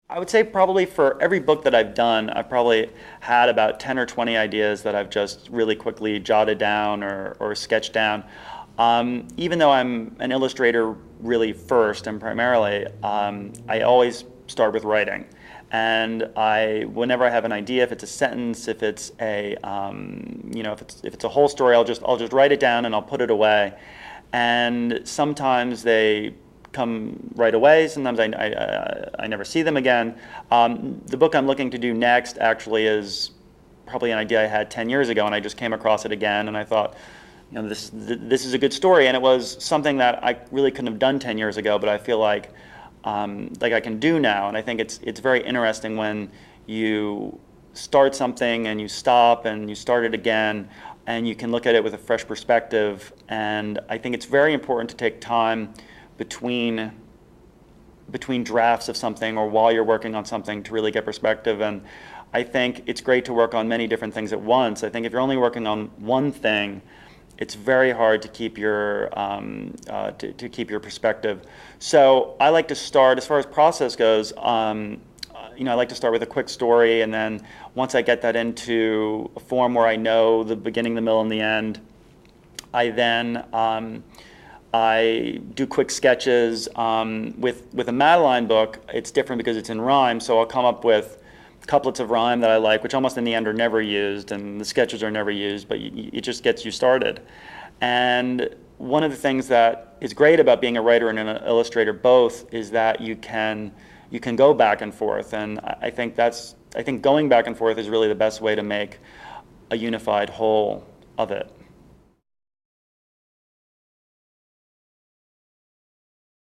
I would say probably for every book that I've done, I've probably had about 10 or 20 ideas that I've just really quickly jotted down or sketched down. Even though I'm an illustrator really first and primarily, I always start with writing. And whenever I have an idea, if it's a sentence, if it's if it's a whole story, I'll just write it down and I'll put it away. And sometimes they come right away. Sometimes I never see them again. The book I'm looking to do next actually is probably an idea I had 10 years ago, and I just came across it again, and I thought, this is a good story, and it was something that I really couldn't have done 10 years ago, but I feel like I can do now, and I think it's very interesting when you start something and you stop and you start it again, and you can look at it with a fresh perspective. And I think it's very important to take time between drafts of something or while you're working on something to really get perspective. And I think it's great to work on many different things at once. I think if you're only working on one thing, it's very hard to keep to keep your perspective. So I like to start, as far as process goes, I like to start with a quick story, and then once I get that into a form where I know the beginning, the middle, and the end, I then I do quick sketches. With a Madeline book, it's different because it's in rhyme, so I'll come up with couplets of rhyme that I like, which almost in the end are never used, and the sketches are never used, but it just gets you started. And one of the things that is great about being a writer and an illustrator both is that you can go back and forth, and I think going back and forth is really the best way to make a unified whole of it.